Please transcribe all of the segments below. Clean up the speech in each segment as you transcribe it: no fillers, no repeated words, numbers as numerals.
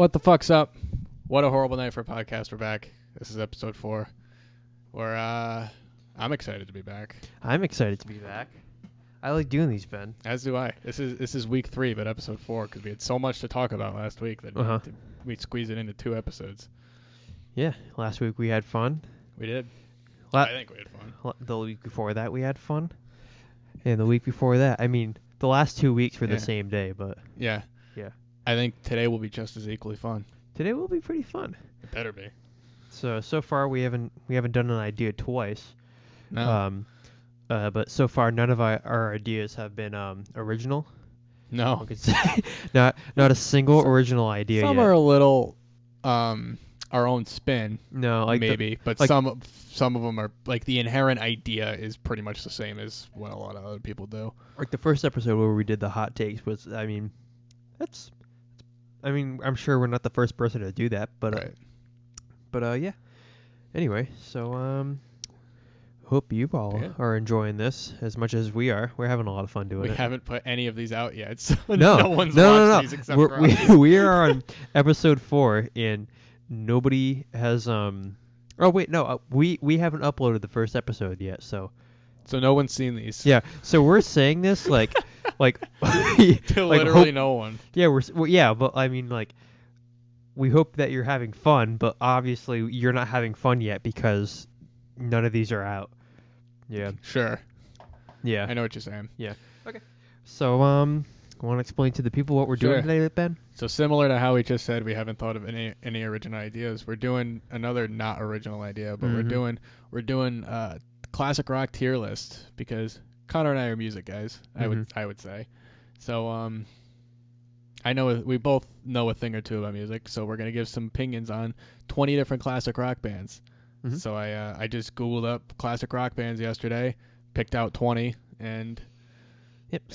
What the fuck's up? What a horrible night for a podcast. We're back. This is episode 4. I'm excited to be back. I'm excited to be back. I like doing these, Ben. As do I. This is week 3, but episode 4 because we had so much to talk about last week that we squeezed it into 2 episodes. Yeah, last week we had fun. We did. I think we had fun. The week before that we had fun. And the week before that, I mean, the last 2 weeks were the same day, but... Yeah. Yeah. I think today will be just as equally fun. Today will be pretty fun. It better be. So far we haven't done an idea twice. No. But so far none of our ideas have been original. No. I could say not a single original idea Some yet. are a little our own spin. No, like maybe, but some of them are like the inherent idea is pretty much the same as what a lot of other people do. Like the first episode where we did the hot takes was, I'm sure we're not the first person to do that, but right. Yeah. Anyway, so hope you all are enjoying this as much as we are. We're having a lot of fun doing it. We haven't put any of these out yet, so no one's watched these except for us. We are on episode 4, and nobody has Oh wait, no, we haven't uploaded the first episode yet, so no one's seen these. Yeah, so we're saying this like to literally no one. Yeah, but I mean, like, we hope that you're having fun, but obviously you're not having fun yet because none of these are out. Yeah. Sure. Yeah. I know what you're saying. Yeah. Okay. So, want to explain to the people what we're doing today, Ben? So similar to how we just said we haven't thought of any original ideas, we're doing another not original idea, but we're doing classic rock tier list because Connor and I are music guys. I would say. So I know we both know a thing or two about music, so we're gonna give some opinions on 20 different classic rock bands. Mm-hmm. So I just Googled up classic rock bands yesterday, picked out 20, and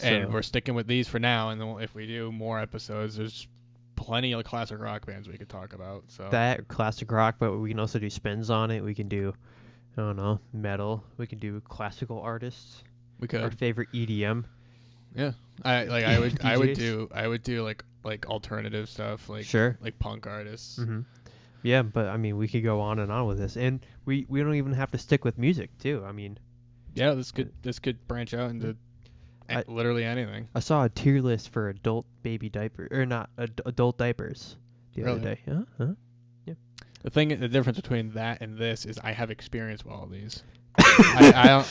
we're sticking with these for now. And then if we do more episodes, there's plenty of classic rock bands we could talk about. So that classic rock, but we can also do spins on it. We can do, I don't know, metal. We can do classical artists. We could. Our favorite EDM. Yeah, I would do like alternative stuff, like like punk artists. Mm-hmm. Yeah, but I mean, we could go on and on with this, and we don't even have to stick with music too. I mean, yeah, this could branch out into literally anything. I saw a tier list for adult baby diapers, or not adult diapers, the other day. Yeah. The difference between that and this is I have experience with all of these. I don't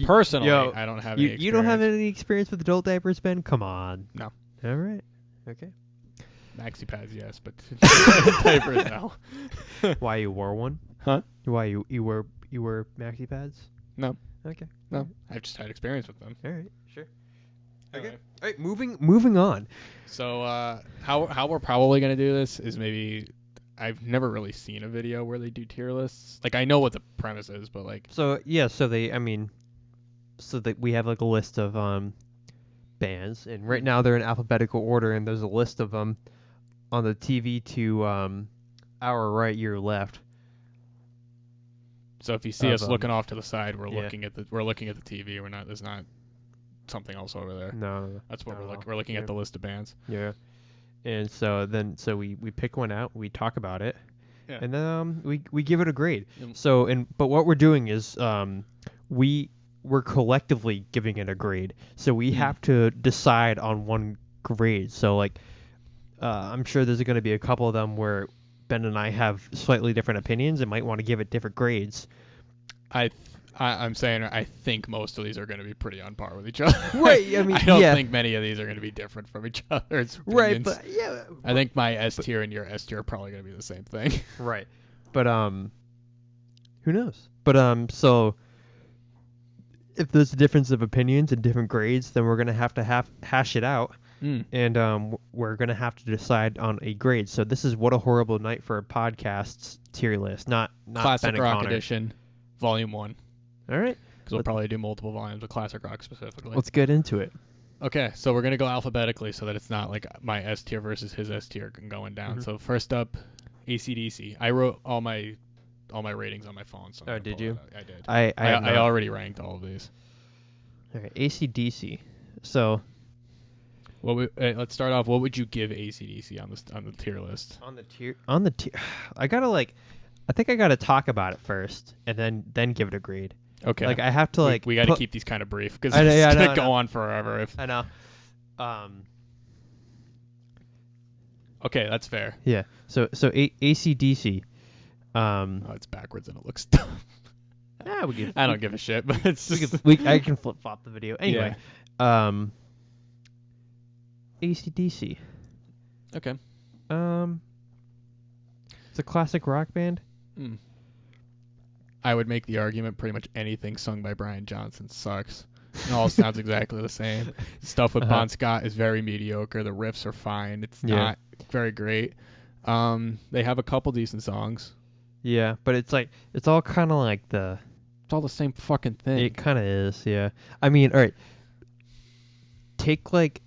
personally. I don't have any experience. You don't have any experience with adult diapers, Ben? Come on. No. All right. Okay. Maxi pads, yes, but diapers, no. Why you wore one? Huh? Why you wear maxi pads? No. Okay. No. I've just had experience with them. All right. Sure. Okay. All right. Moving on. So how we're probably gonna do this is maybe. I've never really seen a video where they do tier lists. Like, I know what the premise is, but like... So that we have like a list of bands, and right now they're in alphabetical order, and there's a list of them on the TV to our right, your left. So if you see us looking off to the side, we're looking at the TV. We're not. There's not something else over there. No. That's what we're looking at the list of bands. Yeah. And so we pick one out, we talk about it, and then we give it a grade. But what we're doing is we're collectively giving it a grade. So we have to decide on one grade. So like I'm sure there's going to be a couple of them where Ben and I have slightly different opinions and might want to give it different grades. I'm saying I think most of these are going to be pretty on par with each other. Right. I mean, I don't think many of these are going to be different from each other's opinions. Right, but yeah. I think my S tier and your S tier are probably going to be the same thing. Right. But who knows? But so if there's a difference of opinions and different grades, then we're going to have hash it out. And we're going to have to decide on a grade. So this is What a Horrible Night for a Podcast's tier list, not Classic Ben Rock Connor. Edition, Volume 1. All right. Because we'll probably do multiple volumes of classic rock specifically. Let's get into it. Okay, so we're going to go alphabetically so that it's not like my S tier versus his S tier going down. Mm-hmm. So first up, AC/DC. I wrote all my ratings on my phone. So did you? I did. I already ranked all of these. Okay, AC/DC. So Let's start off. What would you give AC/DC on the tier list? On the tier, I think I gotta talk about it first, and then give it a grade. Okay. Like I have to we got to keep these kind of brief because it's gonna go on forever. I know. Okay, that's fair. Yeah. So AC/DC. Oh, it's backwards and it looks dumb. Yeah, I don't give a shit, but it's just I can flip flop the video anyway. Yeah. AC/DC. Okay. It's a classic rock band. I would make the argument pretty much anything sung by Brian Johnson sucks. It all sounds exactly the same. Stuff with Bon Scott is very mediocre. The riffs are fine. It's not very great. They have a couple decent songs. Yeah, but it's all kind of like it's all the same fucking thing. It kind of is, yeah. I mean, all right. Take like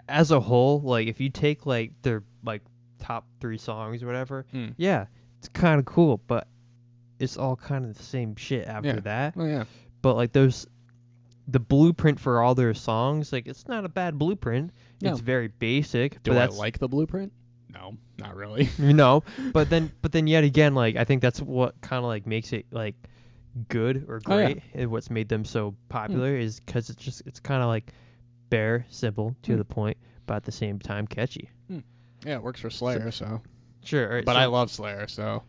as a whole, like if you take like their like top 3 songs or whatever, yeah, it's kind of cool, but it's all kind of the same shit after that. Oh yeah. But like the blueprint for all their songs, like it's not a bad blueprint. No. It's very basic. Do I like the blueprint? No, not really. But then yet again, like I think that's what kind of like makes it like good or great, and what's made them so popular is because it's kind of like bare, simple, to the point, but at the same time catchy. Yeah, it works for Slayer, so. Sure. Right, but I love Slayer, so.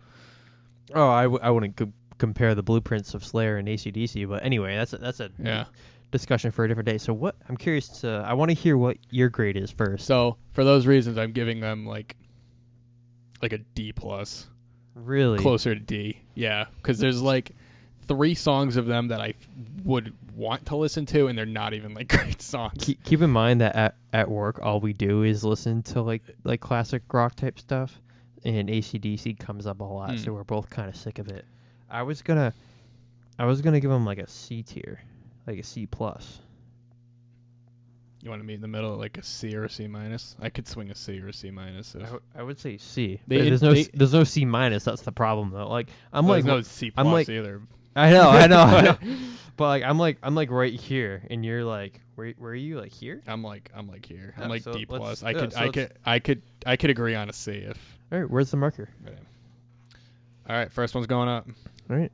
Oh, I wouldn't compare the blueprints of Slayer and AC/DC, but anyway, that's a discussion for a different day. So I'm curious I want to hear what your grade is first. So for those reasons, I'm giving them like a D+. Really? Closer to D. Yeah, because there's like 3 songs of them that I would want to listen to, and they're not even like great songs. Keep in mind that at work, all we do is listen to like classic rock type stuff, and AC/DC comes up a lot, so we're both kind of sick of it. I was gonna give them like a C tier, like a C+. You want to meet in the middle, like a C or a C-? I could swing a C or a C-. I would say C. There's no C-. That's the problem though. Like there's no C+ either. I know. But like I'm like right here, and you're like, where are you? Like here? I'm like here. I'm like so D+. I could agree on a C if. All right, where's the marker? Right. All right, first one's going up. All right.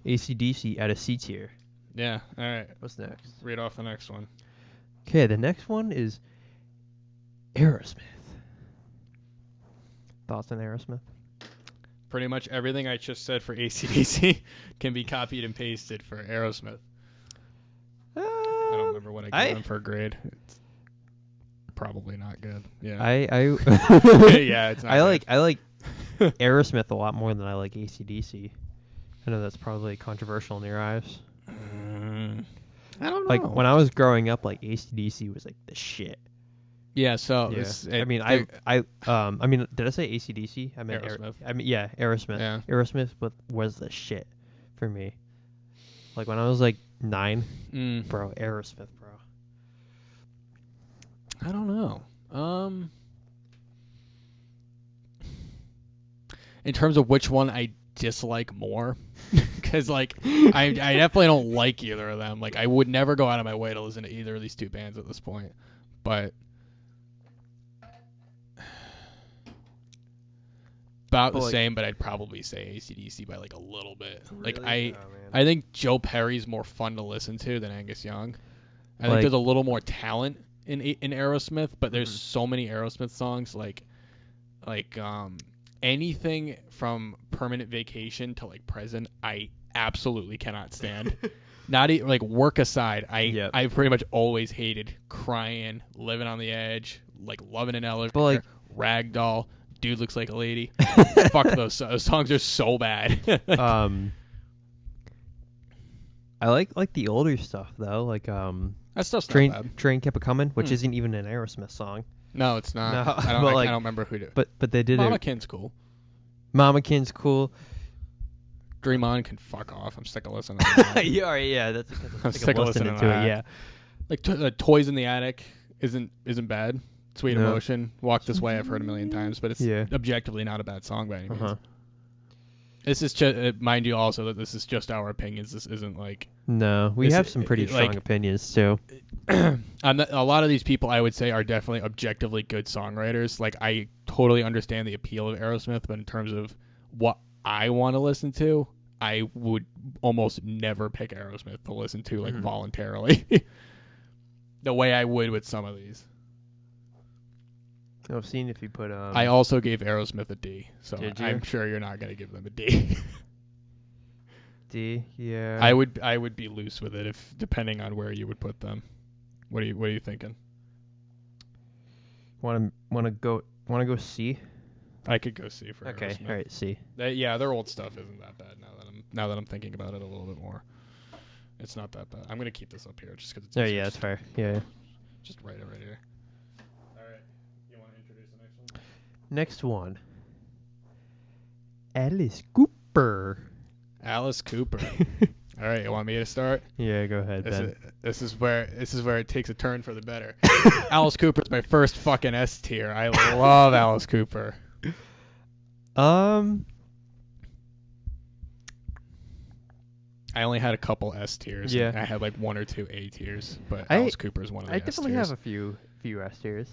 AC/DC at a C tier. Yeah. All right. What's next? Read off the next one. Okay, the next one is Aerosmith. Thoughts on Aerosmith? Pretty much everything I just said for AC/DC can be copied and pasted for Aerosmith. I don't remember what I gave them for a grade. It's probably not good. Yeah. Yeah, it's not good. I like Aerosmith a lot more than I like AC/DC. I know that's probably controversial in your eyes. I don't know. Like when I was growing up, like AC/DC was like the shit. Yeah. So I mean, did I say AC/DC? I meant Aerosmith. Aerosmith. Yeah. Aerosmith was the shit for me. Like when I was like 9, bro, Aerosmith, bro. I don't know. In terms of which one I dislike more, because like I definitely don't like either of them. Like I would never go out of my way to listen to either of these 2 bands at this point, but about the same. But I'd probably say AC/DC by like a little bit. Really? Like I think Joe Perry's more fun to listen to than Angus Young. I think there's a little more talent in Aerosmith, but there's so many Aerosmith songs like anything from Permanent Vacation to like Present, I absolutely cannot stand. Not even like work aside, I pretty much always hated Crying, Living on the Edge, like Loving an Elevator, but like Ragdoll, Dude Looks Like a Lady. Fuck those songs are so bad. I like the older stuff though, like that stuff's not bad. Train Kept a Comin', which isn't even an Aerosmith song. No, it's not. No, I don't remember who did. But they did Mama Kin's cool. Mama Kin's cool. Dream On can fuck off. I'm sick of listening to that. I'm sick of listening to it. Yeah. Like Toys in the Attic isn't bad. Sweet Emotion, Walk This Way I've heard a million times, but it's objectively not a bad song by any means. This is just, mind you, also that this is just our opinions. This isn't like. No, we have some pretty strong opinions too. A lot of these people, I would say, are definitely objectively good songwriters. Like, I totally understand the appeal of Aerosmith, but in terms of what I want to listen to, I would almost never pick Aerosmith to listen to, like, voluntarily. The way I would with some of these. I've seen if you put. I also gave Aerosmith a D, so I'm sure you're not gonna give them a D. D, yeah. I would be loose with it if depending on where you would put them. What are you thinking? Want to go C? I could go C for okay. Aerosmith. All right, C. Their old stuff isn't that bad now that I'm thinking about it a little bit more. It's not that bad. I'm gonna keep this up here just because it's. Oh yeah, that's fair. Yeah. Just write it right here. Next one. Alice Cooper. Alice Cooper. All right, you want me to start? Yeah, go ahead, Ben. This is where it takes a turn for the better. Alice Cooper's my first fucking S tier. I love Alice Cooper. I only had a couple S tiers. Yeah. I had like 1 or 2 A tiers, but Alice Cooper is one of the S tiers. I definitely have a few S tiers.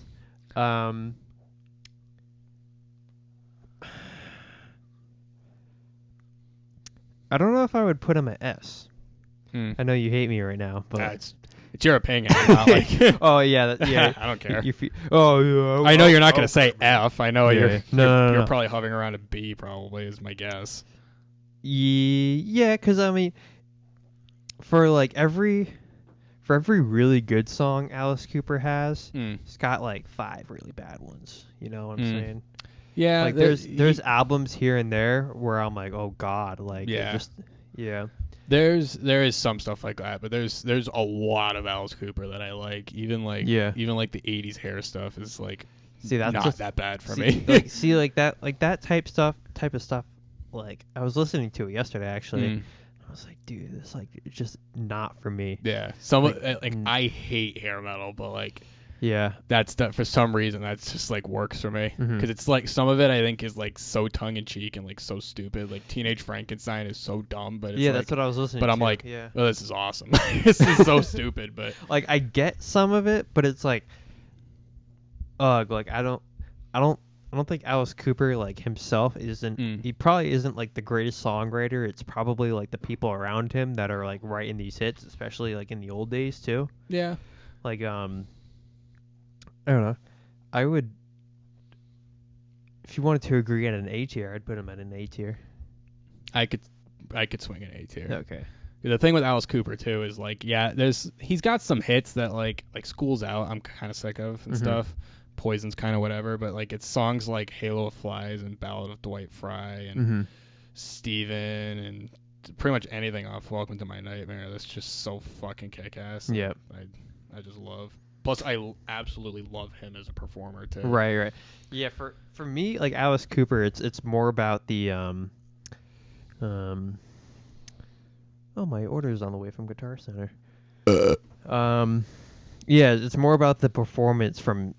I don't know if I would put him at S. I know you hate me right now, but it's your opinion. Not like oh yeah, yeah. I don't care. Yeah. I know you're not gonna say F. I know you're probably hovering around a B. Probably is my guess. Yeah, because I mean, for every really good song Alice Cooper has, it's got like 5 really bad ones. You know what I'm saying? Yeah, like there's albums here and there where I'm like, oh god, like there is some stuff like that, but there's a lot of Alice Cooper that I like. Even like the 80s hair stuff is like that's not that bad for me. that type of stuff. Like I was listening to it yesterday actually. I was like, dude, it's like just not for me. Yeah, I hate hair metal, but like. Yeah, for some reason that's just like works for me because it's like some of it I think is like so tongue in cheek and like so stupid. Like Teenage Frankenstein is so dumb, but it's that's what I was listening. But to. I'm like, oh, this is awesome. This is so stupid, but like I get some of it, but it's like, like I don't think Alice Cooper like himself isn't. He probably isn't like the greatest songwriter. It's probably like the people around him that are like writing these hits, especially like in the old days too. Yeah. Like I don't know. I would, if you wanted to agree at an A tier, I'd put him at an A tier. I could swing an A tier. Okay. The thing with Alice Cooper too is like, he's got some hits that like School's Out I'm kind of sick of and stuff. Poison's kind of whatever, but like it's songs like Halo of Flies and Ballad of Dwight Fry and Steven and pretty much anything off Welcome to My Nightmare that's just so fucking kick-ass. Yeah. I just love. Plus, I absolutely love him as a performer too. Right. Yeah, for me, like Alice Cooper, it's more about the oh, my order's on the way from Guitar Center. Yeah, it's more about the performance for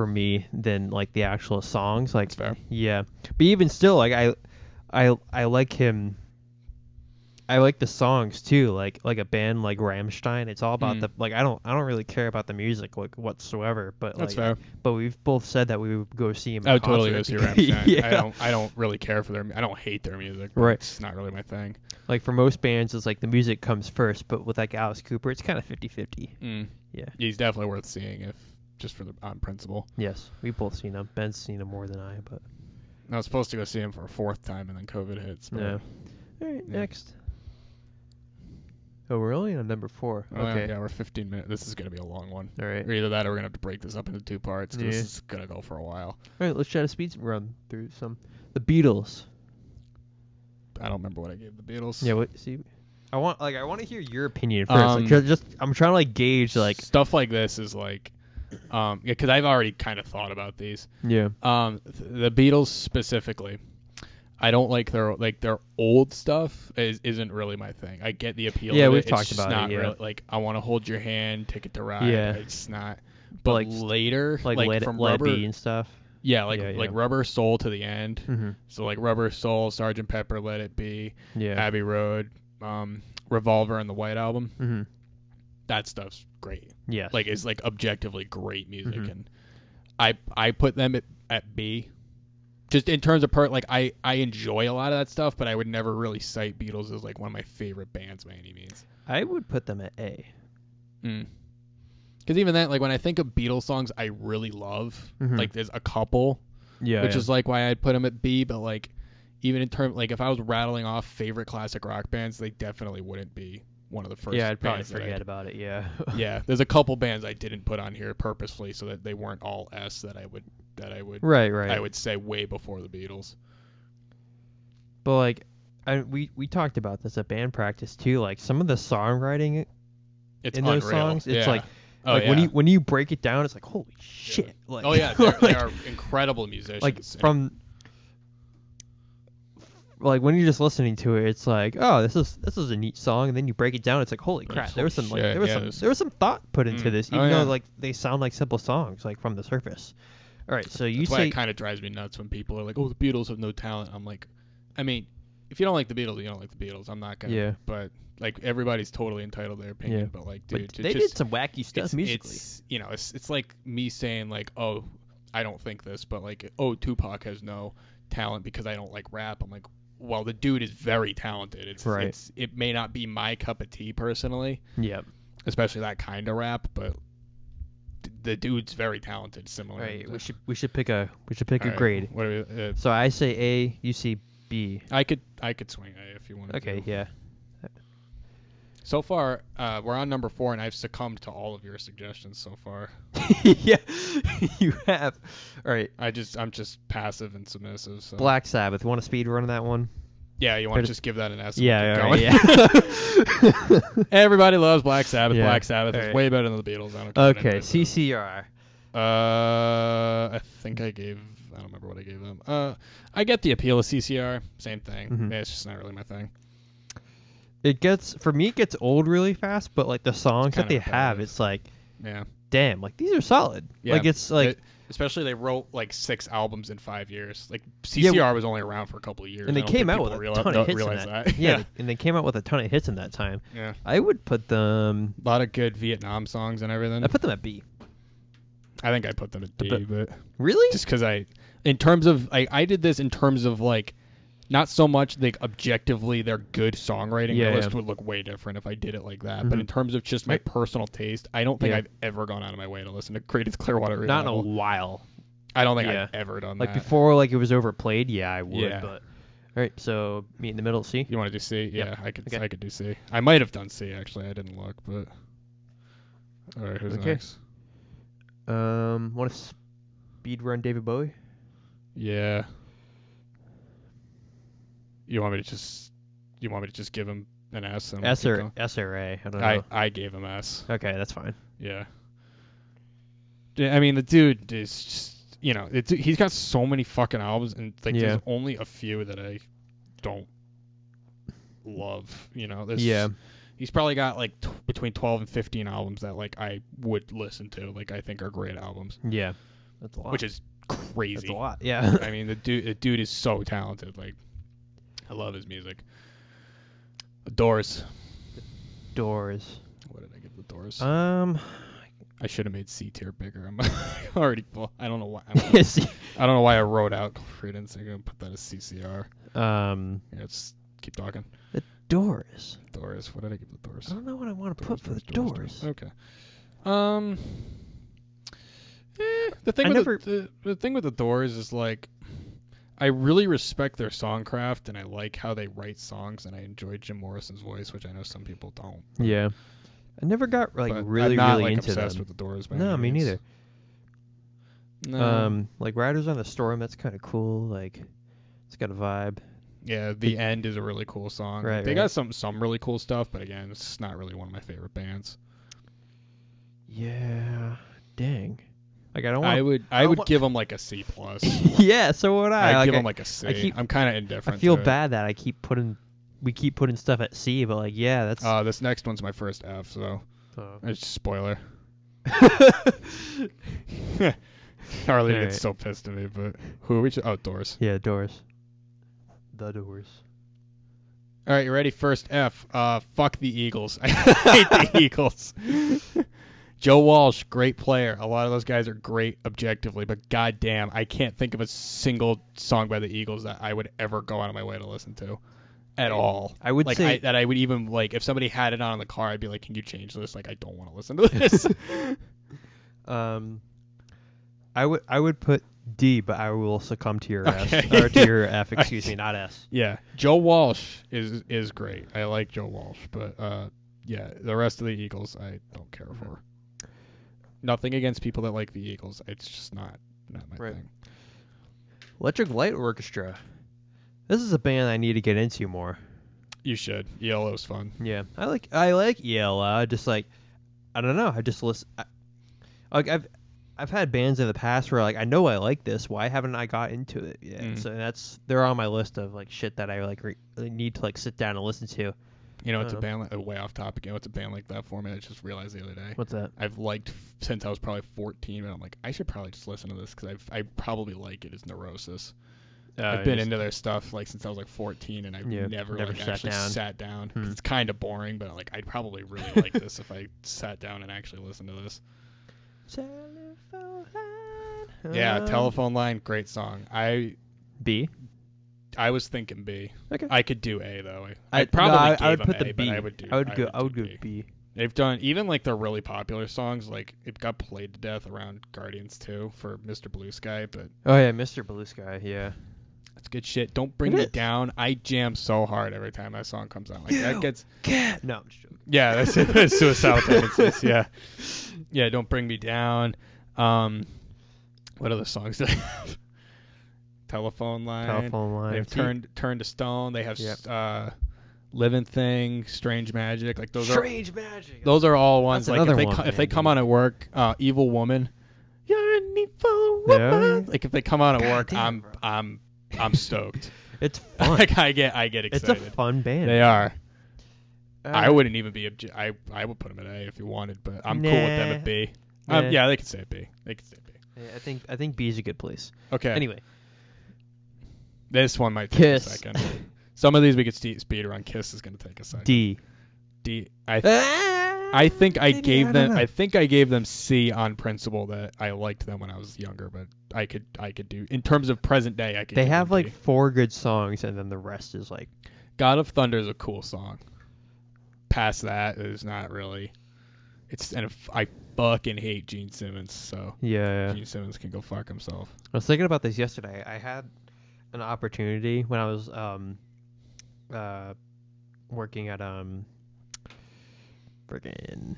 me than like the actual songs. Like, that's fair. Yeah, but even still, like I like him. I like the songs too, like a band like Rammstein. It's all about the like I don't really care about the music like whatsoever, but that's like fair. But we've both said that we would go see him. I would totally go see Rammstein. Yeah. I don't really care for I don't hate their music. But right. It's not really my thing. Like for most bands, it's like the music comes first, but with like Alice Cooper, it's kind of 50-50. Yeah. He's definitely worth seeing if just for the on principle. Yes, we've both seen him. Ben's seen him more than I, but I was supposed to go see him for a 4th time and then COVID hits. But yeah. All right, next. Oh, we're only on number 4. Okay. Yeah, we're 15 minutes. This is going to be a long one. All right. Or either that or we're going to have to break this up into 2 parts because this is going to go for a while. All right, let's try to speed run through some. The Beatles. I don't remember what I gave the Beatles. Yeah, see, I want to hear your opinion first. I'm trying to like gauge like stuff like this is like because I've already kind of thought about these. Yeah. The Beatles specifically. I don't like their old stuff isn't really my thing. I get the appeal. Yeah, of we've it. talked it's just about not it. Yeah. really, like I want to hold your hand, Ticket to Ride. Yeah. It's not. But like later, like from Let Rubber Be and stuff. Yeah, like Rubber Soul to the end. Mm-hmm. So like Rubber Soul, Sgt. Pepper, Let It Be, Abbey Road, Revolver, and the White Album. Mm-hmm. That stuff's great. Yes. Like it's like objectively great music, Mm-hmm. and I put them at B. Just in terms of like I enjoy a lot of that stuff, but I would never really cite Beatles as like one of my favorite bands by any means. I would put them at A. Because even that, like when I think of Beatles songs I really love, like there's a couple, which is like why I'd put them at B. But like even in terms, like if I was rattling off favorite classic rock bands, they definitely wouldn't be one of the first. Yeah, I'd probably forget about it. Yeah. Yeah, there's a couple bands I didn't put on here purposefully so that they weren't all S that I would right. I would say way before the Beatles. But like, we talked about this at band practice too. Like some of the songwriting it's in unreal. those songs, it's yeah. like. When you break it down, it's like holy shit! Like, they are incredible musicians. Like from like when you're just listening to it, it's like oh this is a neat song, and then you break it down, it's like holy crap! There was some thought put into this, even though like they sound like simple songs like from the surface. All right, so That's why it kind of drives me nuts when people are like, oh the Beatles have no talent. I'm like, I mean, if you don't like the Beatles, you don't like the Beatles. I'm not gonna. Yeah. But like everybody's totally entitled to their opinion. Yeah. But like, dude, they did some wacky stuff musically. It's like me saying like, oh, I don't think this, but like, oh, Tupac has no talent because I don't like rap. I'm like, well, the dude is very talented. It may not be my cup of tea personally. Yep. Especially that kind of rap, but the dude's very talented. Similar. Right. We should pick a grade. What are we, so I say A, you say B. I could swing A if you wanted to. Okay, yeah. So far, we're on number 4, and I've succumbed to all of your suggestions so far. Yeah, you have. All right. I'm just passive and submissive. So. Black Sabbath. Want a speed run on that one? Yeah, you want to just give that an S? Yeah, right, yeah. Everybody loves Black Sabbath. Yeah. Black Sabbath is right. way better than the Beatles. I don't okay, CCR. I think I don't remember what I gave them. I get the appeal of CCR. Same thing. Mm-hmm. Yeah, it's just not really my thing. It gets old really fast, but like the songs that they have, it's like, damn, like these are solid. Yeah. Like it's like, especially they wrote like 6 albums in 5 years. Like CCR was only around for a couple of years, and they came out with a ton of hits in that. Yeah, and they came out with a ton of hits in that time. Yeah, I would put them a lot of good Vietnam songs and everything. I put them at B. I think I put them at D, but really, just because I did this in terms of like. Not so much like objectively their good songwriting. The list would look way different if I did it like that. Mm-hmm. But in terms of just my personal taste, I don't think I've ever gone out of my way to listen to Creedence Clearwater Revival. Not in a while. I don't think I've ever done like that. Like before, like it was overplayed. Yeah, I would. Yeah. But all right, so meet in the middle. C. You want to do C? Yeah, I could do C. I might have done C actually. I didn't look, but all right. Who's next? Want to speed run David Bowie? Yeah. You want me to just give him an S? S or A? I don't know. I gave him S. Okay, that's fine. Yeah. I mean, the dude is just, he's got so many fucking albums, and like there's only a few that I don't love. He's probably got like between 12 and 15 albums that like I would listen to, like I think are great albums. Yeah, that's a lot. Which is crazy. That's a lot. Yeah. I mean, the dude is so talented. Like. I love his music. The Doors. Doors. What did I give the Doors? I should have made C tier bigger. I'm already full. I don't know why. I don't know why I wrote out Creedence. I'm gonna put that as CCR. Let's keep talking. The Doors. Doors. What did I give the Doors? I don't know what I want to put for the Doors. Okay. The thing with the Doors is like. I really respect their songcraft, and I like how they write songs, and I enjoy Jim Morrison's voice, which I know some people don't. Yeah. I never got really I'm not, really like, into obsessed them. with the Doors. No, me neither. No. Like Riders on the Storm, that's kind of cool. Like, it's got a vibe. Yeah, The End is a really cool song. Right, they got some really cool stuff, but again, it's not really one of my favorite bands. Yeah. Dang. Like I don't want. I would give them like a C plus. Yeah, so would I. I'd give them like a C. I'm kind of indifferent. I feel bad that we keep putting stuff at C, but like that's. This next one's my first F, so it's just spoiler. Harley gets so pissed at me, but who are we? Oh, Doors. Yeah, Doors. The Doors. All right, you ready? First F. Fuck the Eagles. I hate the Eagles. Joe Walsh, great player. A lot of those guys are great objectively, but goddamn, I can't think of a single song by the Eagles that I would ever go out of my way to listen to, at all. I would say that I would even like if somebody had it on in the car, I'd be like, "Can you change this? Like, I don't want to listen to this." I would put D, but I will succumb to your S or to your F. Excuse me, not S. Yeah, Joe Walsh is great. I like Joe Walsh, but yeah, the rest of the Eagles I don't care for. Nothing against people that like the Eagles. It's just not my thing. Electric Light Orchestra. This is a band I need to get into more. You should. ELO's fun. Yeah, I like ELO. I just like, I don't know. I just listen. I've had bands in the past where like I know I like this. Why haven't I got into it yet? So they're on my list of like shit that I like really need to like sit down and listen to. You know, it's a band way off topic. You know, it's a band like that for me. I just realized the other day. What's that? I've liked since I was probably 14, and I'm like, I should probably just listen to this because I probably like it. Is Neurosis. I've been into their stuff like since I was like 14, and I've never like, actually sat down. It's kind of boring, but like I'd probably really like this if I sat down and actually listened to this. Yeah, Telephone Line, great song. B. I was thinking B. Okay. I could do A though. I would put the B. I would go B. They've done even like their really popular songs. Like it got played to death around Guardians 2 for Mr. Blue Sky, but oh yeah, Mr. Blue Sky, yeah. That's good shit. Don't Bring Me Down. I jam so hard every time that song comes out. Like that gets. No, I'm just joking. Yeah, that's it. It's Suicidal Tendencies. Yeah. Yeah. Don't Bring Me Down. What other songs do they have? Telephone Line. They have Turn to Stone. They have Living Thing, Strange Magic. Like those Magic. Those are all ones. That's like if they come on at work, Evil Woman. You're an evil woman. Like if they come on at work, I'm stoked. It's fun. Like I get excited. It's a fun band. They are. I wouldn't even be I would put them at A if you wanted, but I'm cool with them at B. Yeah, they can say B. They can say B. Yeah, I think B is a good place. Okay. Anyway. This one might take a second. Some of these we could speed around. Kiss is going to take a second. D. I think I gave them C on principle that I liked them when I was younger, but I could do in terms of present day. I could. They have like 4 good songs, and then the rest is like. God of Thunder is a cool song. Past that is not really. I fucking hate Gene Simmons, so yeah. Gene Simmons can go fuck himself. I was thinking about this yesterday. I had an opportunity when I was working at friggin'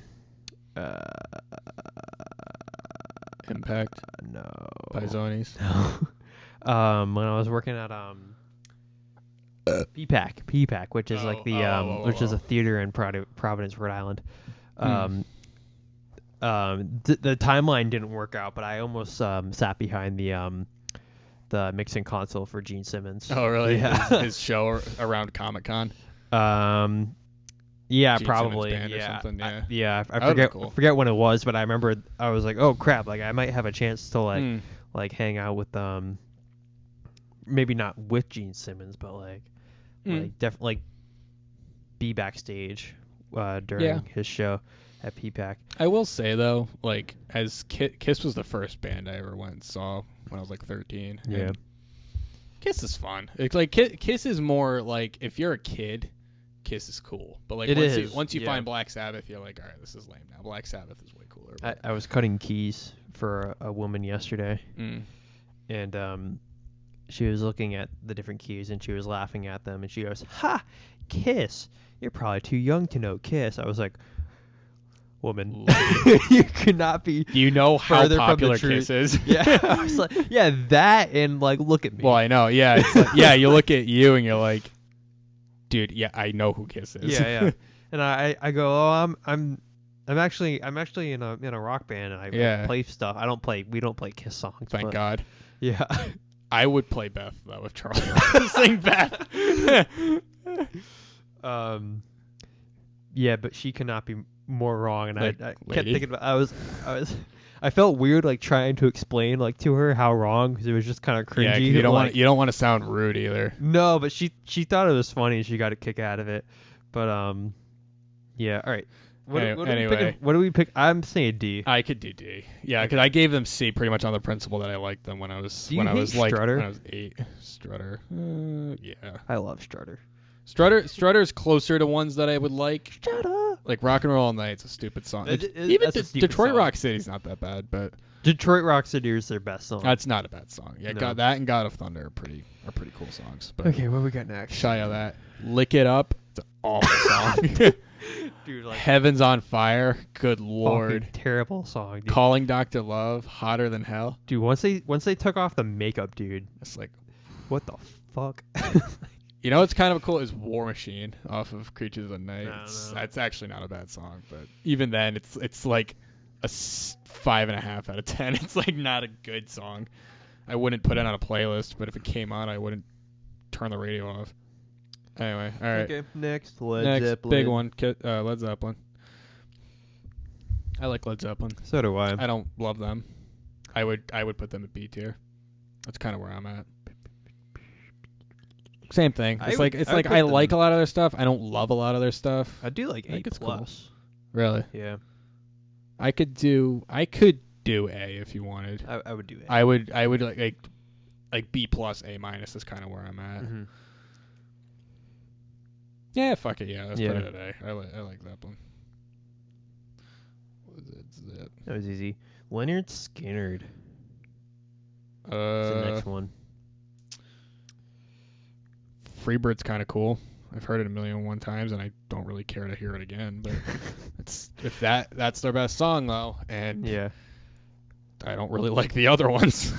Impact. No. Paizonis. No. When I was working at PPAC, which is which is a theater in Providence, Rhode Island. The timeline didn't work out, but I almost sat behind the mixing console for Gene Simmons. Oh, really? Yeah. His show around Comic-Con? Yeah, Gene probably. Simmons band or something, I forget forget when it was, but I remember I was like, oh crap, like I might have a chance to like hang out with maybe not with Gene Simmons, but like definitely be backstage during his show at PPAC. I will say though, like as Kiss was the first band I ever went and saw when I was like 13. Yeah. Kiss is fun. It's like Kiss is more like if you're a kid, Kiss is cool. But like once you find Black Sabbath, you're like, all right, this is lame now. Black Sabbath is way cooler. I was cutting keys for a woman yesterday, and she was looking at the different keys and she was laughing at them and she goes, "Ha, Kiss! You're probably too young to know Kiss." I was like, "Woman, you could not be." Do you know how popular Kiss is? Yeah, I was like, yeah, that and like, look at me. Well, I know. Yeah, it's like, yeah. You look at you and you're like, dude, yeah, I know who Kiss is. Yeah. And I go, oh, I'm actually in a rock band and I play stuff. We don't play Kiss songs. Thank God. Yeah. I would play Beth though if Charlie sing Beth. Yeah, but she cannot be more wrong. And I kept thinking about. I felt weird like trying to explain like to her how wrong because it was just kind of cringy. Yeah, you don't want to sound rude either. No, but she thought it was funny. She got a kick out of it. But yeah. All right. What do we pick? I'm saying D. I could do D. Yeah, because I gave them C pretty much on the principle that I liked them when I was Strutter? When I was 8. Strutter. Yeah. I love Strutter. Strutter's closer to ones that I would like. Strutter. Like Rock and Roll All Night's a stupid song. Even Detroit song. Rock City's not that bad, but Detroit Rock City is their best song. that's not a bad song. Yeah, No. that and God of Thunder are pretty cool songs. But Okay, what we got next? shy of that, Lick It Up. It's an awful song. Dude, like Heaven's on Fire. Good lord. terrible song. Dude. Calling Dr. Love. Hotter Than Hell. Dude, once they took off the makeup, dude, It's like, what the fuck? you know what's kind of cool is War Machine off of Creatures of the Night. I don't know. That's actually not a bad song, but even then, it's like a 5.5 out of 10. It's like not a good song. I wouldn't put it on a playlist, but if it came on, I wouldn't turn the radio off. Anyway, all right. Okay, next Led Zeppelin. Big one, Led Zeppelin. I like Led Zeppelin. So do I. I don't love them. I would put them at B tier. That's kind of where I'm at. Same thing. It's like I like a lot of their stuff. I don't love a lot of their stuff. I do like I think A+. it's cool. Really? Yeah. I could do A if you wanted. I would do A. I would like B plus A minus is kind of where I'm at. Mm-hmm. Yeah, fuck it. Yeah, let's Yeah. put it at A. I like Zeppelin. What is it? That was easy. Leonard Skinner. That's the next one. Freebird's kind of cool. I've heard it 1,000,001 times, and I don't really care to hear it again. But if that's their best song though, and Yeah. I don't really like the other ones.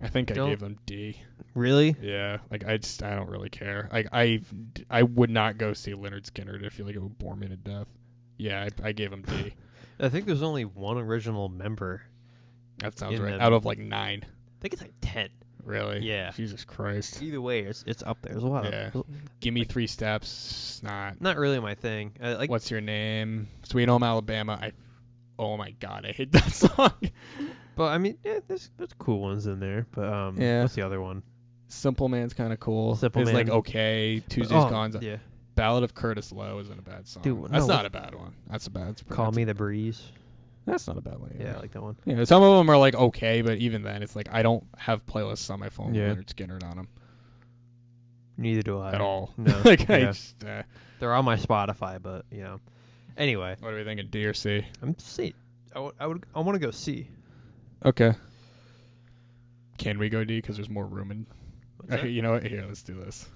I think I gave them D. Really? Yeah, like I don't really care. Like I would not go see Leonard Skinner. I feel like it would bore me to death. Yeah, I gave him D. I think there's only one original member. That sounds In right. them. Out of like 9. I think it's like 10. Really? Yeah. Jesus Christ. Either way, it's up there. There's a lot Yeah. of. Give me 3 steps. Not really my thing. Like. What's your name? Sweet Home Alabama. Oh my God, I hate that song. But I mean, yeah, there's cool ones in there. But Yeah. What's the other one? Simple Man's kind of cool. Simple it's Man. like okay. Tuesday's Gone. Yeah. Ballad of Curtis Lowe isn't a bad song. Dude, that's no. not a bad one. That's Call Me the Breeze. That's not a bad one. Either. Yeah, I like that one. Yeah, some of them are like okay, but even then, it's like I don't have playlists on my phone with Leonard Skinner on them Neither do I. at all. No. Like Yeah. I just. They're on my Spotify, but you know. Anyway, What are we thinking? D or C? I'm C. I want to go C. Okay. Can we go D? Because there's more room in. What's that? You know what? Here, let's do this.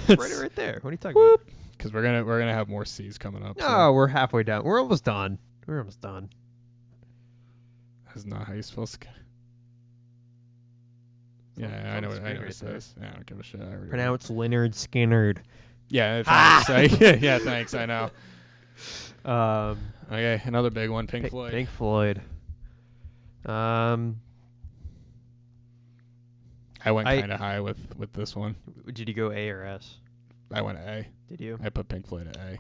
right there. What are you talking about? Because we're gonna have more C's coming up. No, we're halfway down. We're almost done. That's not how you spell Skinner. Yeah, I know what it says. Yeah, I don't give a shit. I already Pronounce Leonard Skinner. Yeah, thanks. Yeah, thanks. I know. Um, Okay, another big one. Pink Floyd. Pink Floyd. I went kind of high with this one. Did you go A or S? I went A. Did you? I put Pink Floyd at A.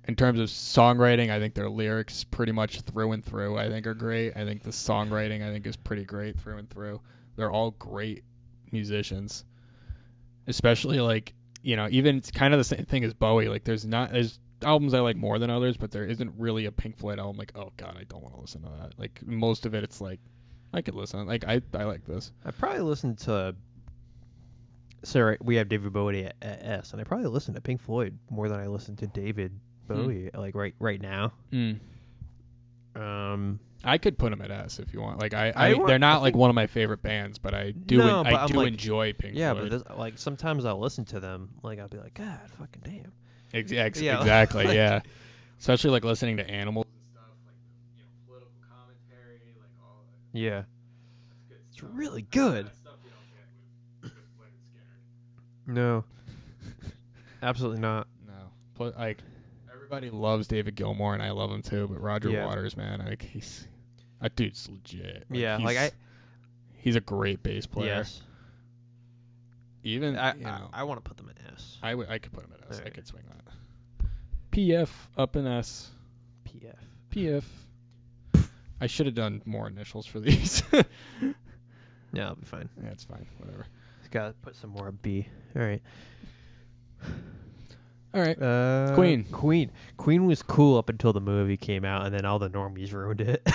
In terms of songwriting, I think their lyrics pretty much through and through I think are great. I think the songwriting I think is pretty great through and through. They're all great musicians. Especially like, you know, even it's kind of the same thing as Bowie. Like there's albums I like more than others, but there isn't really a Pink Floyd album like, oh god, I don't want to listen to that. Like most of it it's like I could listen. Like I like this. I probably listened to. So we have David Bowie at S, and I probably listened to Pink Floyd more than I listened to David Bowie, like right now. I could put them at S if you want. Like they're not like one of my favorite bands, but I do enjoy Pink Floyd. Yeah, but like sometimes I'll listen to them, like I'll be like, God, fucking damn. Exactly, yeah. Especially like listening to Animals and stuff, like you know, political commentary, like all that. Yeah. That's good It's stuff. really good. That's stuff you don't get with Leonard Skinner. No. Absolutely not. No. But like everybody loves David Gilmour and I love him too, but Roger Waters, man, like that dude's legit. Like, he's a great bass player. Yes. Even I want to put them in S. I could put him at S. Right. I could swing that. PF up in S. PF. PF. I should have done more initials for these. Yeah, I'll be fine. Yeah, it's fine. Whatever. Just gotta put some more B. All right. All right. Queen was cool up until the movie came out, and then all the normies ruined it.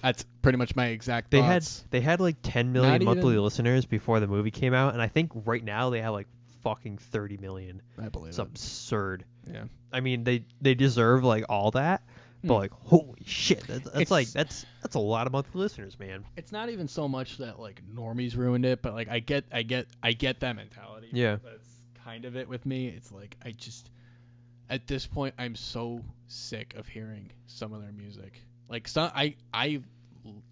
That's pretty much my exact thoughts. They had like 10 million monthly listeners before the movie came out, and I think right now they have like fucking 30 million. I believe it's absurd. Yeah. I mean, they deserve like all that, but like holy shit, that's a lot of monthly listeners, man. It's not even so much that like normies ruined it, but like I get that mentality. Yeah. That's kind of it with me. It's like I just at this point I'm so sick of hearing some of their music. Like I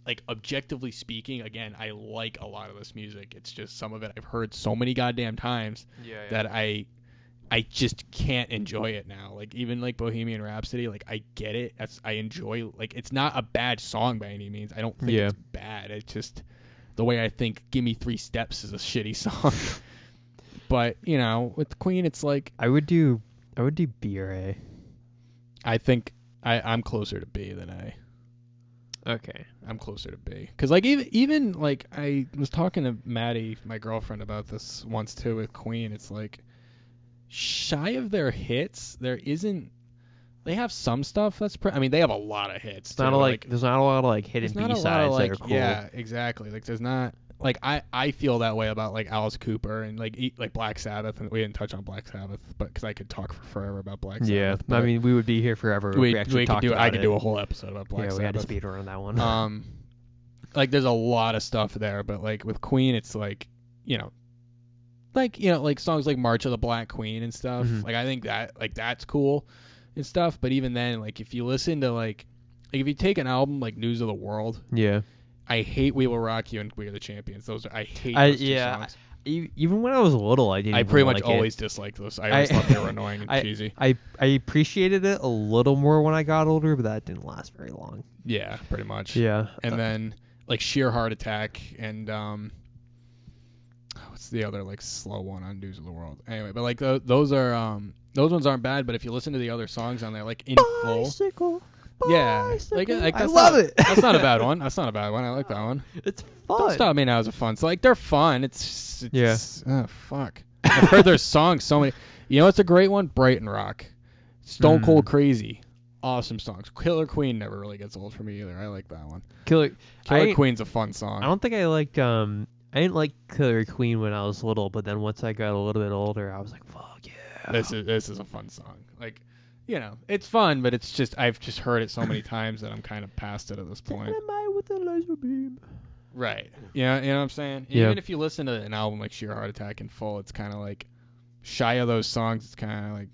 like objectively speaking, again, I like a lot of this music. It's just some of it I've heard so many goddamn times that I just can't enjoy it now. Like even like Bohemian Rhapsody, like I get it. I enjoy, like it's not a bad song by any means. I don't think it's bad. It's just the way I think Give Me 3 Steps is a shitty song. But, you know, with Queen it's like I would do B or A. I think I'm closer to B than A. Okay. I'm closer to B. Because, like, even, like, I was talking to Maddie, my girlfriend, about this once, too, with Queen. It's, like, shy of their hits, there isn't... They have some stuff that's... I mean, they have a lot of hits, too. There's not a lot of, like, hidden B-sides that are cool. Yeah, exactly. Like, there's not... Like, I feel that way about, like, Alice Cooper and, like Black Sabbath. And we didn't touch on Black Sabbath, but because I could talk for forever about Black Sabbath. Yeah, I mean, we would be here forever. I could do a whole episode about Black Sabbath. Yeah, we had to speed around that one. Like, there's a lot of stuff there, but, like, with Queen, it's, like, like songs like March of the Black Queen and stuff. Mm-hmm. Like, I think that, like, that's cool and stuff. But even then, like, if you listen to, like if you take an album like News of the World. Yeah. I hate We Will Rock You and We Are the Champions. I hate those two songs. Even when I was little, I didn't. I pretty much always disliked those. I always thought they were annoying and cheesy. I appreciated it a little more when I got older, but that didn't last very long. Yeah, pretty much. Yeah. And then like Sheer Heart Attack and what's the other like slow one on News of the World? Anyway, but like those ones aren't bad. But if you listen to the other songs on there, like in full. Yeah, like I love it. That's not a bad one. That's not a bad one. I like that one. It's fun. Don't Stop Me Now is a fun. So like they're fun. It's oh fuck. I've heard their songs so many. You know what's a great one? Brighton Rock. Stone Cold Crazy. Awesome songs. Killer Queen never really gets old for me either. I like that one. Killer Queen's a fun song. I don't think I liked I didn't like Killer Queen when I was little, but then once I got a little bit older, I was like, fuck yeah. This is a fun song. Like, you know, it's fun, but it's just I've just heard it so many times that I'm kind of past it at this point. With a laser beam. Right. Yeah, you know what I'm saying? Yeah. Even if you listen to an album like Sheer Heart Attack in full, it's kind of like shy of those songs. It's kind of like,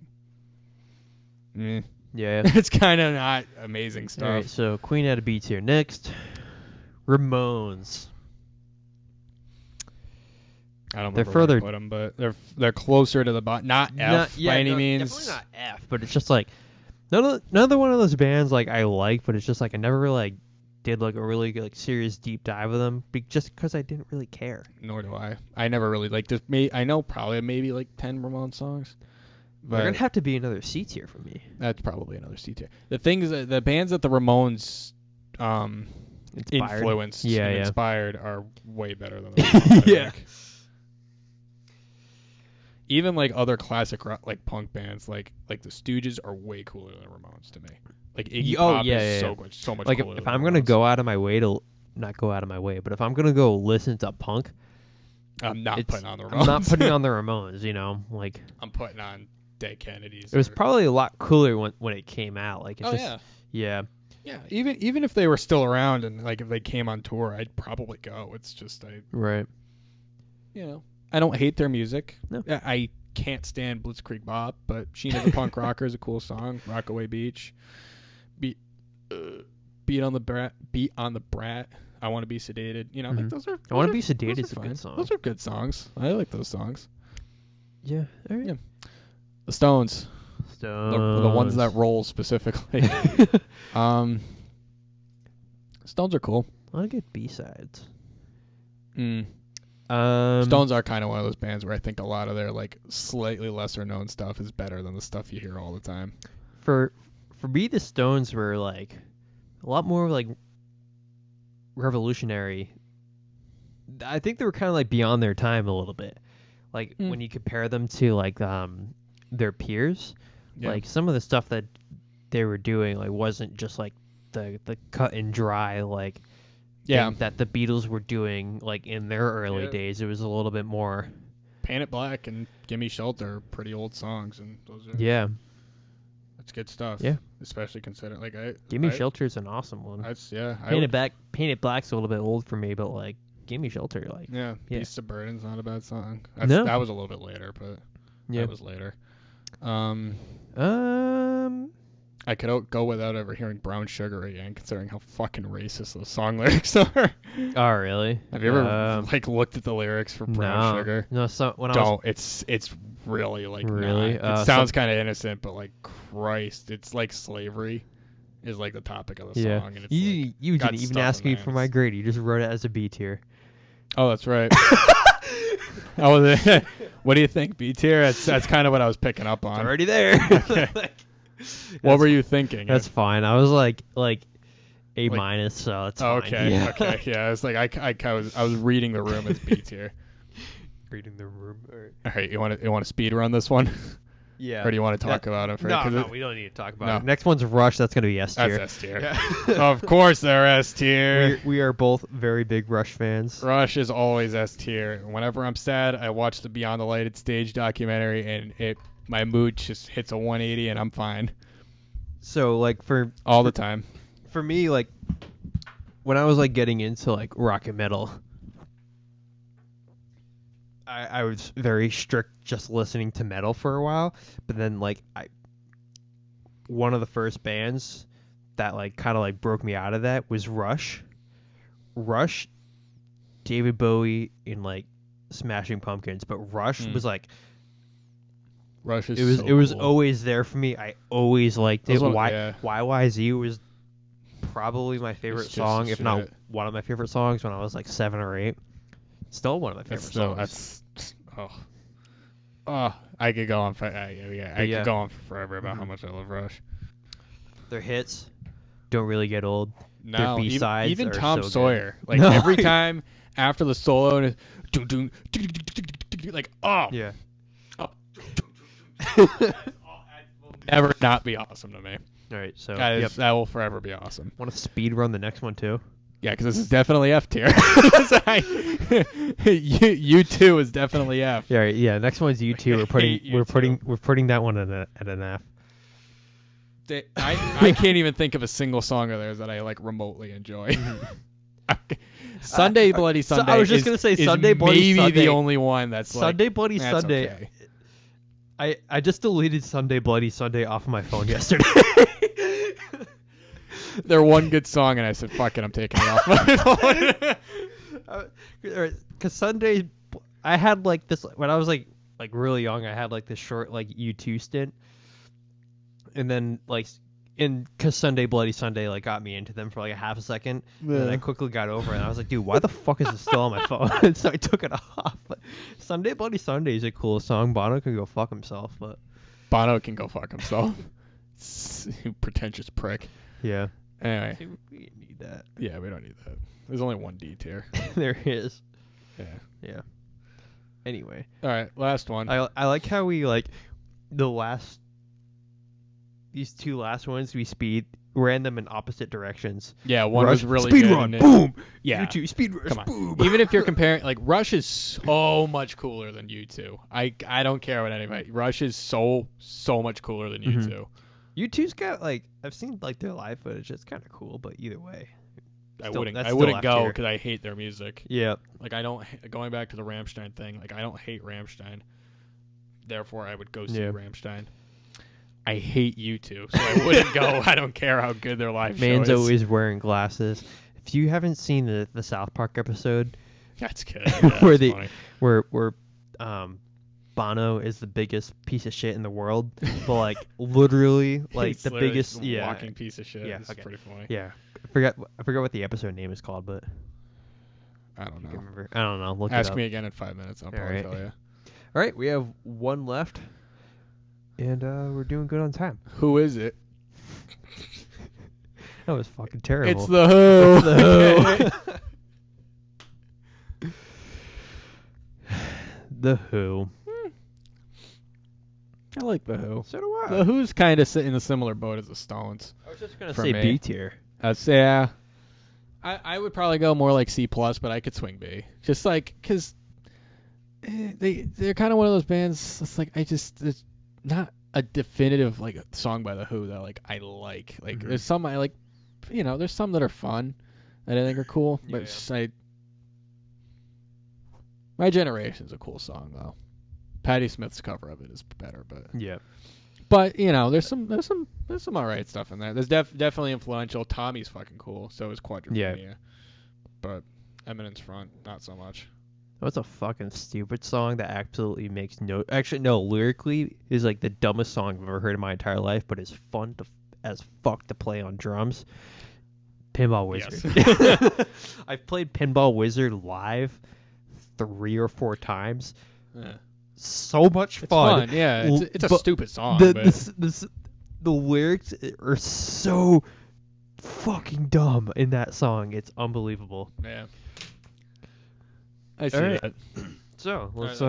Yeah. It's kind of not amazing stuff. All right, so Queen had a B tier. Next, Ramones. I don't remember where to put them, but they're closer to the bottom. Not F by any means. Definitely not F, but it's just like another one of those bands like I like, but it's just like I never really like did like a really good, like serious deep dive of them just because I didn't really care. Nor do I. I never really like this. I know probably maybe like 10 Ramones songs. But they're gonna have to be another C tier for me. That's probably another C tier. The things that the bands that the Ramones influenced and inspired are way better than the Ramones. Yeah. Even like other classic rock, like punk bands, like the Stooges are way cooler than Ramones to me. Like Iggy Pop is so much like cooler. If I'm gonna go out of my way to not go out of my way, but if I'm gonna go listen to punk, I'm not putting on the Ramones. I'm not putting on the Ramones. You know, like I'm putting on Dead Kennedys. It was probably a lot cooler when it came out. Like it's yeah. Even if they were still around and like if they came on tour, I'd probably go. It's just right. You know. I don't hate their music. No. I can't stand Blitzkrieg Bop, but Sheena the Punk Rocker is a cool song. Rockaway Beach. Beat on the Brat. I Want to Be Sedated. You know, like those are. I Want to Be Sedated is a good song. Those are good songs. I like those songs. Yeah. All right. Yeah. The Stones. The ones that roll specifically. Stones are cool. I want to get B-sides. Stones are kind of one of those bands where I think a lot of their like slightly lesser known stuff is better than the stuff you hear all the time. For me, the Stones were like like revolutionary. I think they were kind of like beyond their time a little bit. Like when you compare them to like their peers, like some of the stuff that they were doing like wasn't just like the cut and dry like thing that the Beatles were doing like in their early days. It was a little bit more. Paint It Black and Gimme Shelter are pretty old songs, and those are that's good stuff. Yeah, especially considering like Gimme Shelter is an awesome one. Paint It Black's a little bit old for me, but like Gimme Shelter, like Beast of Burden's not a bad song. That was a little bit later, but that was later. I could go without ever hearing Brown Sugar again, considering how fucking racist those song lyrics are. Oh, really? Have you ever like looked at the lyrics for Brown Sugar? No. So It's really like really. It sounds kind of innocent, but like Christ, it's like slavery is like the topic of the song. And it's you didn't even ask me for my grade. You just wrote it as a B tier. Oh, that's right. What do you think? B tier? That's kind of what I was picking up on. It's already there. Okay. What were you thinking? That's fine. I was like A minus, so it's fine. Okay. Yeah. Okay. Yeah. It's like I was reading the room as B tier. Reading the room. All right. You want to speed run this one? Yeah. Or do you want to talk about it? No, we don't need to talk about it. Next one's Rush. That's gonna be S tier. That's S tier. Yeah. Of course they're S tier. We are both very big Rush fans. Rush is always S tier. Whenever I'm sad, I watch the Beyond the Lighted Stage documentary, and my mood just hits a 180, and I'm fine. So like all the time. For me, like when I was like getting into like rock and metal, I was very strict just listening to metal for a while, but then like one of the first bands that like kind of like broke me out of that was Rush, David Bowie, and like Smashing Pumpkins, but Rush was like. Rush is it was always there for me. I always liked it. YYZ was probably my favorite song, if not one of my favorite songs when I was like 7 or 8. Still one of my favorite songs. I could go on for could go on forever about how much I love Rush. Their hits don't really get old. No, their B-sides even are Tom so Sawyer. Good. Like every time after the solo, and like yeah. Never not be awesome to me. All right, so that will forever be awesome. Want to speed run the next one too? Yeah, because this is definitely F tier. U2 is definitely F. Yeah, right, yeah. Next one's U2. We're putting that one at an F. I can't even think of a single song of theirs that I like remotely enjoy. Sunday Bloody Sunday. I was just gonna say Sunday Bloody Sunday. Maybe the only one that's Sunday Bloody Sunday. Okay. I just deleted Sunday Bloody Sunday off of my phone yesterday. They're one good song, and I said, "Fuck it, I'm taking it off my phone." Because Sunday, I had like this when I was like really young. I had like this short like U2 stint, and then like because Sunday Bloody Sunday like got me into them for like a half a second, and then I quickly got over it. And I was like, dude, why the fuck is it still on my phone? And so I took it off. But Sunday Bloody Sunday is a cool song. Bono can go fuck himself, but Bono can go fuck himself. Pretentious prick. Yeah. Anyway, we need that. Yeah, we don't need that. There's only one D tier. There is. Yeah. Yeah. Anyway. All right, last one. I like how we like these two last ones we ran them in opposite directions. Yeah, one Rush, was really speed good. Run, boom. Yeah. U2 speed rush, Come on. boom. Even if you're comparing, like Rush is so much cooler than U2. I don't care what anybody. Rush is so much cooler than U2. U2's got like I've seen like their live footage. It's kind of cool, but either way, I wouldn't go because I hate their music. Yeah. Like I don't going back to the Rammstein thing. Like I don't hate Rammstein. Therefore, I would go see Rammstein. I hate U2, so I wouldn't go. I don't care how good their live show is. Man's always wearing glasses. If you haven't seen the South Park episode, that's good. Yeah, where Bono is the biggest piece of shit in the world, but like literally like the biggest walking piece of shit. Yeah, it's pretty funny. Yeah, I forgot what the episode name is called, but I don't know. Remember. I don't know. Look Ask it up. me again in 5 minutes. I'll probably tell you. All right, we have one left, and we're doing good on time. Who is it? That was fucking terrible. It's the Who. It's the Who. The Who. I like the Who. So do I. The Who's kind of in a similar boat as the Stones. I was just gonna for say me. B tier. Yeah. I would probably go more like C+, but I could swing B. Just like, because they're kind of one of those bands, it's like, it's not a definitive, like, song by The Who that, like, I like. Like, there's some I like, there's some that are fun that I think are cool, but it's just, My Generation's a cool song, though. Patti Smith's cover of it is better, but... Yeah. But there's some alright stuff in there. There's definitely influential. Tommy's fucking cool. So is Quadrophenia. Yeah. But Eminence Front, not so much. That's a fucking stupid song that absolutely makes no. Actually, no. Lyrically, is like the dumbest song I've ever heard in my entire life, but it's fun as fuck to play on drums. Pinball Wizard. Yes. I've played Pinball Wizard live 3 or 4 times. Yeah. So much fun. Yeah. It's a stupid song. The lyrics are so fucking dumb in that song. It's unbelievable. Yeah. I see Alright. that. So let's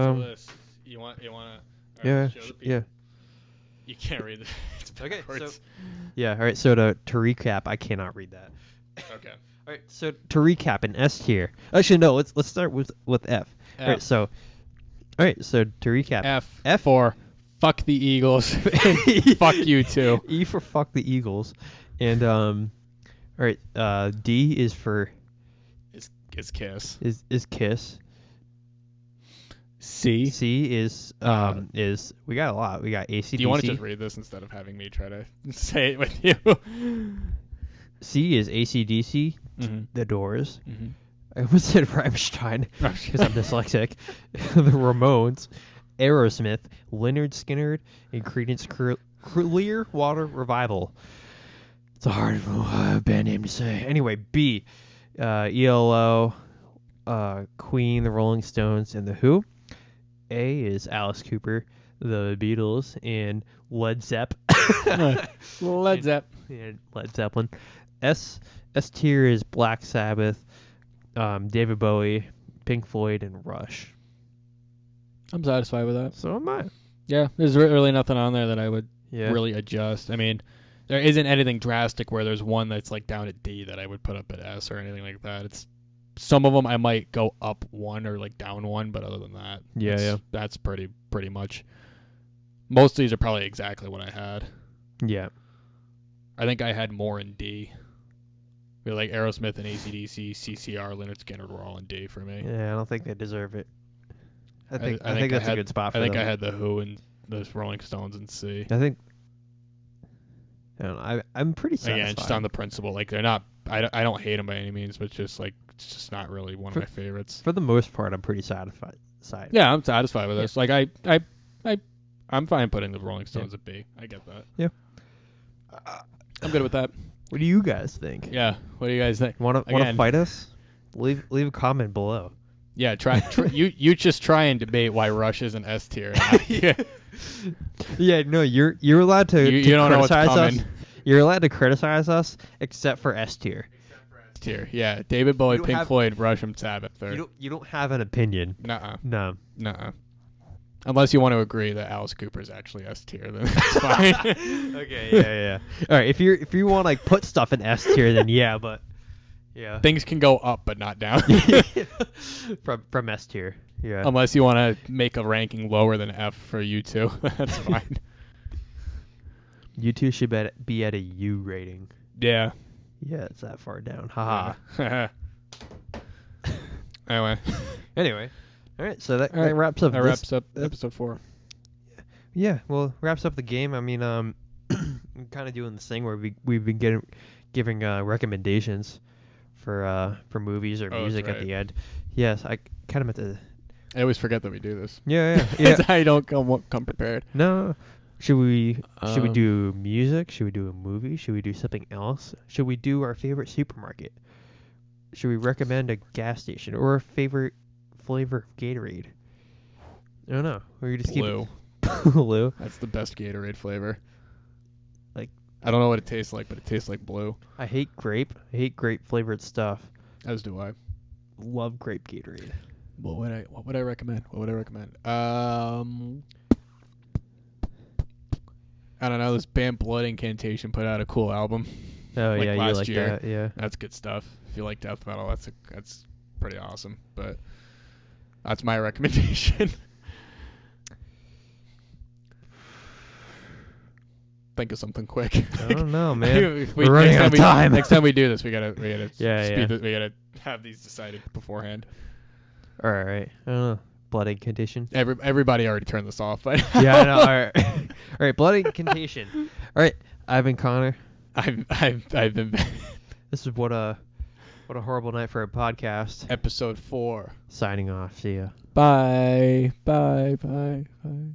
You want to yeah show the people? yeah. You can't read it. It's Okay, backwards. so yeah, all right. So to recap, I cannot read that. Okay. All right. So to recap, in S tier. Actually, no. Let's start with F. All right. So to recap, F for fuck the Eagles. Fuck you too. E for fuck the Eagles, and all right. D is for Is Kiss. Is Kiss. C is we got a lot. We got AC/DC. Do you want to just read this instead of having me try to say it with you? C is AC/DC, Mm-hmm. The Doors. Mm-hmm. I almost said Rammstein because I'm dyslexic. The Ramones, Aerosmith, Lynyrd Skynyrd, and Creedence Clearwater Revival. It's a hard band name to say. Anyway, B, ELO, Queen, the Rolling Stones, and the Who. A is Alice Cooper, the Beatles, and Led Zepp. Led Zepp. And Led Zeppelin. S tier is Black Sabbath, David Bowie, Pink Floyd, and Rush. I'm satisfied with that. So am I. Yeah, there's really nothing on there that I would Yeah. really adjust. I mean, there isn't anything drastic where there's one that's like down at D that I would put up at S or anything like that. It's some of them I might go up one or like down one, but other than that, that's pretty much. Most of these are probably exactly what I had. Yeah. I think I had more in D. Like Aerosmith and AC/DC, CCR, Lynyrd Skynyrd were all in D for me. Yeah, I don't think they deserve it. I think I that's a good spot for them. I think I had the Who and the Rolling Stones in C. I think. I don't know, I'm pretty satisfied. Again, just on the principle, like they're not. I don't hate them by any means, but just like it's just not really one of my favorites. For the most part, I'm pretty satisfied. Yeah, I'm satisfied with this. Like I'm fine putting the Rolling Stones at B. I get that. Yeah. I'm good with that. What do you guys think? Yeah. What do you guys think? Want to fight us? Leave a comment below. Yeah. Try you just try and debate why Rush is an S tier. Yeah. No, you're allowed to. You don't know what's coming. You're allowed to criticize us except for S tier. Tier. Yeah. David Bowie, Pink Floyd, Rush, and Sabbath. You don't have an opinion. Nuh-uh. No. Nuh-uh. Unless you want to agree that Alice Cooper is actually S tier, then it's fine. Okay, yeah. All right, if you want to like put stuff in S tier, then yeah, but yeah. Things can go up but not down. from S tier, yeah. Unless you want to make a ranking lower than F for U2, that's fine. U2 should be at a U rating. Yeah. Yeah, it's that far down. Haha. Anyway. All right, so that wraps up. That wraps up episode 4. Yeah, well, wraps up the game. I mean, I'm kind of doing this thing where we've been giving recommendations for movies or music at the end. Yes, I kind of meant to. I always forget that we do this. Yeah. I don't come prepared. No. Should we do music? Should we do a movie? Should we do something else? Should we do our favorite supermarket? Should we recommend a gas station or a favorite flavor of Gatorade? I don't know. Or you just Blue. Blue. That's the best Gatorade flavor. Like I don't know what it tastes like, but it tastes like blue. I hate grape. I hate grape flavored stuff. As do I. Love grape Gatorade. What would I recommend? I don't know. This band Blood Incantation put out a cool album. Oh like yeah, last you like year. that? Yeah. That's good stuff. If you like death metal, that's pretty awesome. But that's my recommendation. Think of something quick. I don't know, man. We're running out of time. Next time we do this, we gotta yeah. we gotta have these decided beforehand. All right. I don't know. Blood Incantation. Everybody already turned this off, but yeah, I know. All right. All right. Blood Incantation. All right. I've been Connor. I've been. This is what a horrible night for a podcast. Episode 4. Signing off. See ya. Bye. Bye. Bye. Bye.